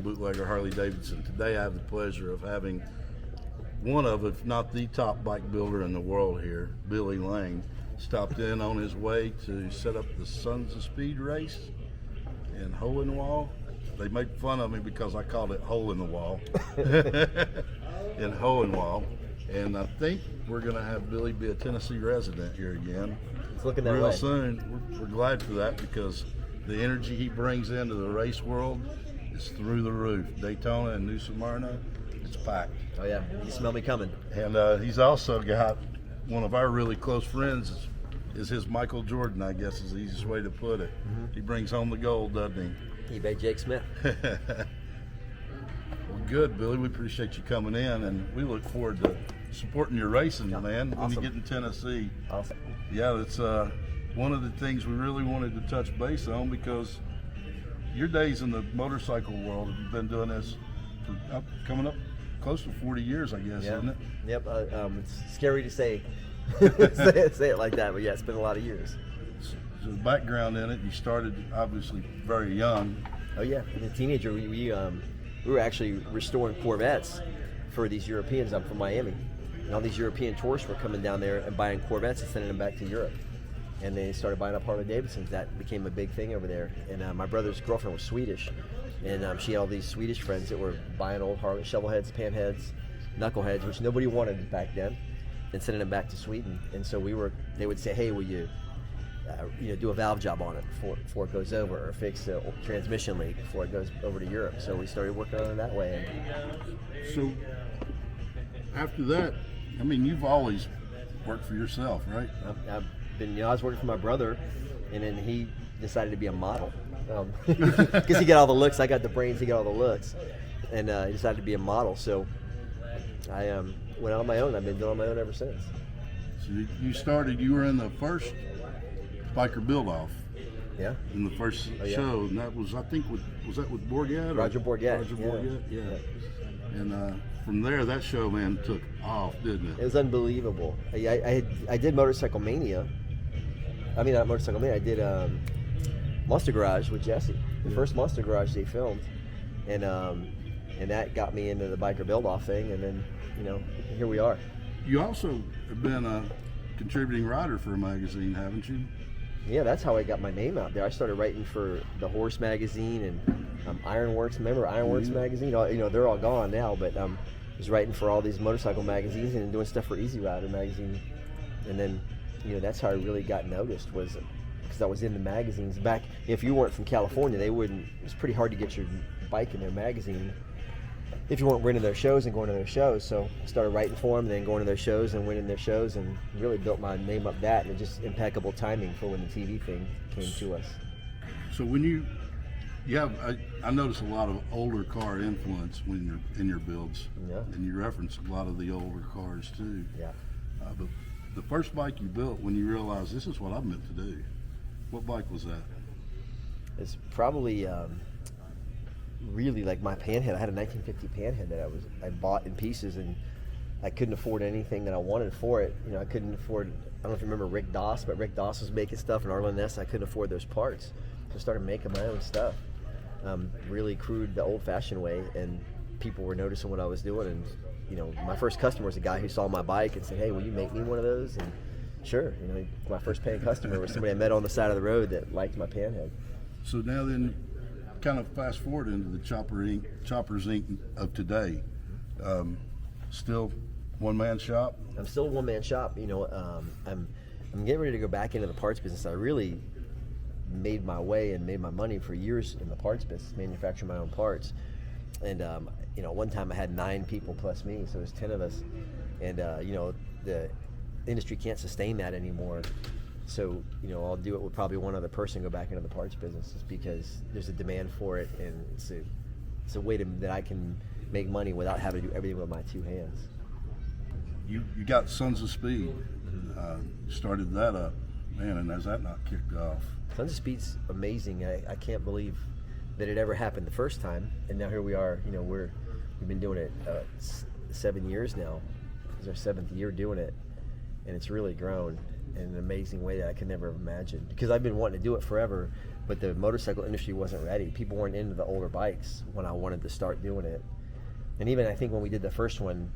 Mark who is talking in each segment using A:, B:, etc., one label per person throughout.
A: from Bootlegger Harley-Davidson. Today I have the pleasure of having one of, if not the top bike builder in the world here, Billy Lane, stopped in on his way to set up the Sons of Speed race in Hole-in-the-Wall. They make fun of me because I called it Hole in the Wall in Hole-in-the-Wall. And I think we're going to have Billy be a Tennessee resident here again.
B: It's looking that
A: real
B: way.
A: soon. We're glad for that because the energy he brings into the race world is through the roof. Daytona and New Smyrna, it's packed.
B: Oh yeah, you smell me coming.
A: And he's also got one of our really close friends is his Michael Jordan, I guess is the easiest way to put it. Mm-hmm. He brings home the gold, doesn't
B: he? eBay Jake Smith.
A: Well, good, Billy. We appreciate you coming in, and we look forward to supporting your racing, man, when you get in Tennessee.
B: Awesome.
A: Yeah, it's one of the things we really wanted to touch base on because your days in the motorcycle world, you've been doing this for coming up close to 40 years, I guess, isn't it?
B: Yep. It's scary to say say it like that, but yeah, it's been a lot of years.
A: So the background in it, you started obviously very young.
B: Oh yeah, as a teenager, we were actually restoring Corvettes for these Europeans. I'm from Miami, and all these European tourists were coming down there and buying Corvettes and sending them back to Europe. And they started buying up Harley-Davidsons. That became a big thing over there. And my brother's girlfriend was Swedish, and she had all these Swedish friends that were buying old Harley shovelheads, panheads, knuckleheads, which nobody wanted back then, and sending them back to Sweden. And so they would say, hey, will you do a valve job on it before it goes over, or fix a transmission leak before it goes over to Europe. So we started working on it that way.
A: So after that, I mean, you've always worked for yourself, right?
B: I was working for my brother, and then he decided to be a model because he got all the looks. I got the brains, he got all the looks, and he decided to be a model. So I went out on my own. I've been doing it on my own ever since.
A: So you were in the first biker build-off.
B: Yeah.
A: In the first show, and that was, I think, was that with Bourget?
B: Roger Bourget.
A: Roger Bourget, yeah. And from there, that show, man, took off, didn't it?
B: It was unbelievable. I did Motorcycle Mania. I mean, not Motorcycle Mania. I did Monster Garage with Jesse. The first Monster Garage they filmed, and that got me into the biker build-off thing. And then, here we are.
A: You also have been a contributing writer for a magazine, haven't you?
B: Yeah, that's how I got my name out there. I started writing for the Horse magazine and Ironworks. Remember Ironworks magazine? They're all gone now, but I was writing for all these motorcycle magazines and doing stuff for Easy Rider magazine. And then, that's how I really got noticed, was because I was in the magazines. Back, if you weren't from California, it was pretty hard to get your bike in their magazine if you weren't winning their shows and going to their shows. So I started writing for them, then going to their shows and winning their shows, and really built my name up that, and just impeccable timing for when the TV thing came to us.
A: So when you have, I notice a lot of older car influence when you're in your builds.
B: Yeah. And
A: you reference a lot of the older cars too.
B: Yeah.
A: But the first bike you built when you realized this is what I'm meant to do, what bike was that?
B: It's probably really like my panhead. I had a 1950 panhead that I bought in pieces, and I couldn't afford anything that I wanted for it. I couldn't afford, I don't know if you remember Rick Doss, but Rick Doss was making stuff, and Arlen Ness, I couldn't afford those parts. So I started making my own stuff. Really crude, the old-fashioned way, and people were noticing what I was doing. And my first customer was a guy who saw my bike and said, hey, will you make me one of those? And sure, my first paying customer was somebody I met on the side of the road that liked my panhead.
A: So now then, kind of fast forward into the Choppers Inc. of today. Still one-man shop?
B: I'm still a one-man shop. I'm getting ready to go back into the parts business. I really made my way and made my money for years in the parts business, manufacturing my own parts. And one time I had 9 people plus me, so there's 10 of us. And the industry can't sustain that anymore. So, I'll do it with probably one other person, go back into the parts business, just because there's a demand for it, and it's a way that I can make money without having to do everything with my 2 hands.
A: You got Sons of Speed, started that up, man, and has that not kicked off?
B: Sons of Speed's amazing. I can't believe that it ever happened the first time, and now here we are. We've been doing it 7 years now. It's our 7th year doing it, and it's really grown in an amazing way that I could never have imagined. Because I've been wanting to do it forever, but the motorcycle industry wasn't ready. People weren't into the older bikes when I wanted to start doing it. And even I think when we did the first one,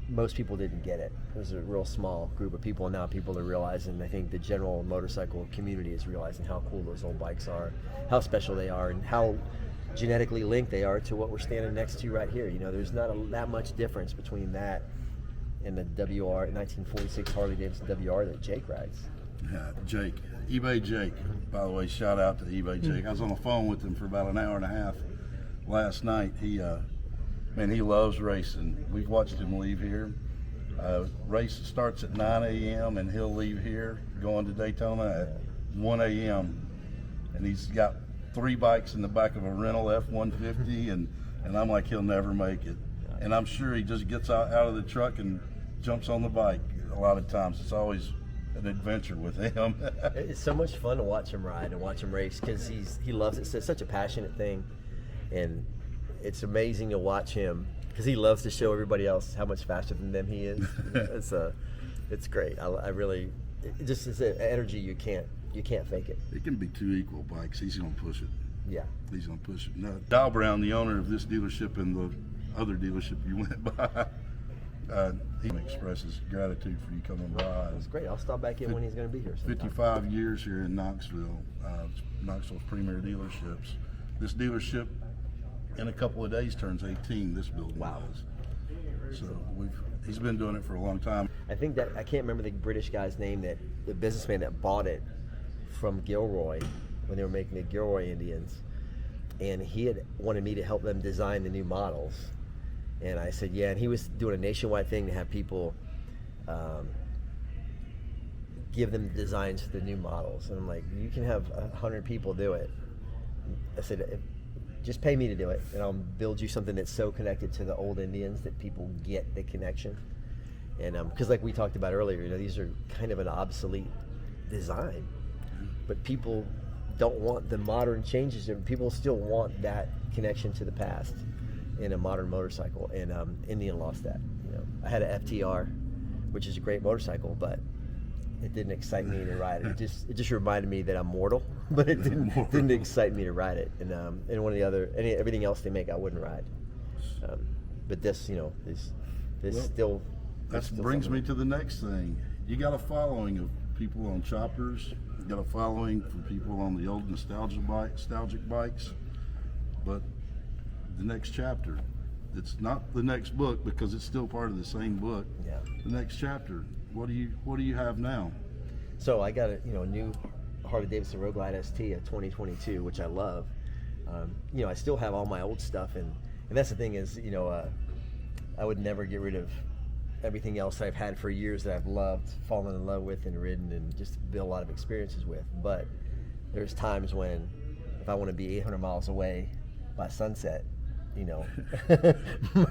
B: most people didn't get it. It was a real small group of people, and now people are realizing, I think the general motorcycle community is realizing how cool those old bikes are, how special they are, and how genetically linked they are to what we're standing next to right here. You know, there's not that much difference between that and the WR 1946 Harley-Davidson WR that Jake rides.
A: Yeah, Jake, eBay Jake. By the way, shout out to eBay Jake. I was on the phone with him for about an hour and a half last night. He loves racing. We've watched him leave here. Race starts at 9 a.m. and he'll leave here going to Daytona at 1 a.m. And he's got 3 bikes in the back of a rental F-150, and I'm like, he'll never make it. And I'm sure he just gets out of the truck and jumps on the bike. A lot of times it's always an adventure with him.
B: It's so much fun to watch him ride and watch him race because he loves it. It's such a passionate thing, and it's amazing to watch him because he loves to show everybody else how much faster than them he is. It's great. I really, it just is an energy you can't fake it.
A: It can be 2 equal bikes. He's gonna push it.
B: Yeah,
A: he's gonna push it. Now, Dow Brown, the owner of this dealership and the other dealership you went by, he expresses gratitude for you coming by.
B: It's great. I'll stop back in when he's going to be here sometime.
A: 55 years here in Knoxville, Knoxville's premier dealerships. This dealership in a couple of days turns 18. This building does. So he's been doing it for a long time.
B: I think that I can't remember the British guy's name, that the businessman that bought it from Gilroy when they were making the Gilroy Indians, and he had wanted me to help them design the new models. And I said, yeah, and he was doing a nationwide thing to have people give them designs for the new models. And I'm like, you can have 100 people do it. I said, just pay me to do it, and I'll build you something that's so connected to the old Indians that people get the connection. And because like we talked about earlier, you know, these are kind of an obsolete design, but people don't want the modern changes, and people still want that connection to the past in a modern motorcycle, and Indian lost that. You know, I had an FTR, which is a great motorcycle, but it didn't excite me to ride it. It just reminded me that I'm mortal, but it didn't excite me to ride it. And one of the other, everything else they make, I wouldn't ride. But this, you know, this still.
A: That brings me to the next thing. You got a following of people on choppers. You got a following for people on the old nostalgic bikes, but the next chapter, it's not the next book because it's still part of the same book.
B: Yeah. The
A: next chapter, what do you have now?
B: So I got a new Harley-Davidson Road Glide ST of 2022, which I love. I still have all my old stuff, and that's the thing is, I would never get rid of everything else I've had for years that I've loved, fallen in love with, and ridden, and just built a lot of experiences with. But there's times when, if I want to be 800 miles away by sunset, my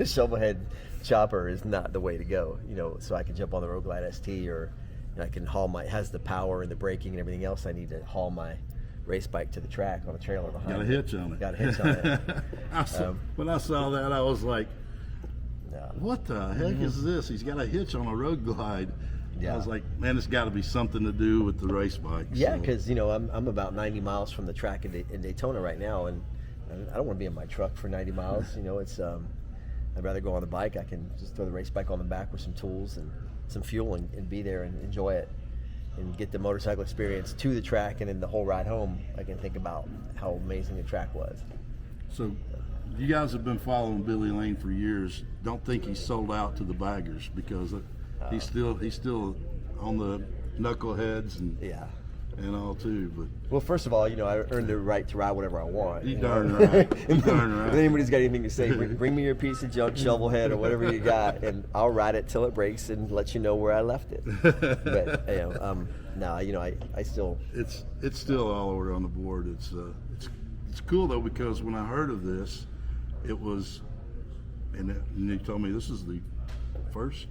B: shovelhead chopper is not the way to go. So I can jump on the Road Glide ST, or I can haul has the power and the braking and everything else I need to haul my race bike to the track on a trailer behind.
A: Got a hitch on it.
B: Got a hitch on it.
A: When I saw that, I was like, what the heck is this? He's got a hitch on a Road Glide. Yeah. I was like, man, it's got to be something to do with the race bike.
B: Yeah, because I'm about 90 miles from the track in Daytona right now, and I don't want to be in my truck for 90 miles. It's I'd rather go on the bike. I can just throw the race bike on the back with some tools and some fuel and be there and enjoy it and get the motorcycle experience to the track, and then the whole ride home I can think about how amazing the track was.
A: So you guys have been following Billy Lane for years. Don't think he's sold out to the baggers, because he's still on the knuckleheads and all too. But
B: well, first of all, I earned the right to ride whatever I want.
A: You darn right. You darn right.
B: If anybody's got anything to say, bring me your piece of junk shovelhead or whatever you got, and I'll ride it till it breaks and let you know where I left it. But no, I still.
A: It's still all over on the board. It's cool though, because when I heard of this, it was, and you told me this is the first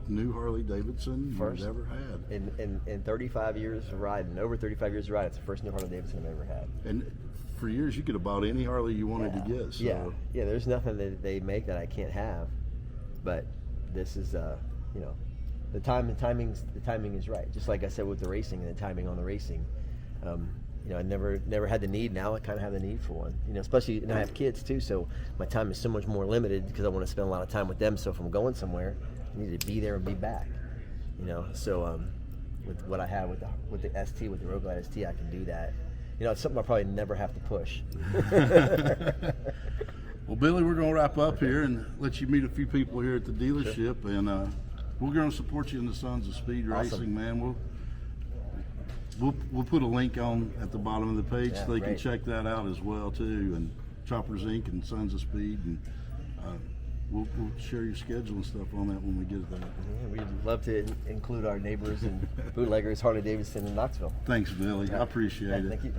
A: new Harley-Davidson you've ever had.
B: In 35 years of riding, over 35 years of riding, it's the first new Harley-Davidson I've ever had.
A: And for years, you could have bought any Harley you wanted to get. So.
B: Yeah. There's nothing that they make that I can't have, but this is, the timing is right. Just like I said with the racing and the timing on the racing. You know, I never had the need. Now I kind of have the need for one. You know, especially, and I have kids too, so my time is so much more limited because I want to spend a lot of time with them. So if I'm going somewhere, I need to be there and be back. You know, so with what I have with the ST, with the Road Glide ST, I can do that. You know, it's something I probably never have to push.
A: Well, Billy, we're going to wrap up here and let you meet a few people here at the dealership, and we're going to support you in the Sons of Speed Racing, man. We'll put a link on at the bottom of the page so they can check that out as well too, and Choppers Inc. and Sons of Speed, and we'll share your schedule and stuff on that when we get it there.
B: Yeah, we'd love to include our neighbors and bootleggers, Harley-Davidson in Knoxville.
A: Thanks, Billy. I appreciate it.
B: Thank you.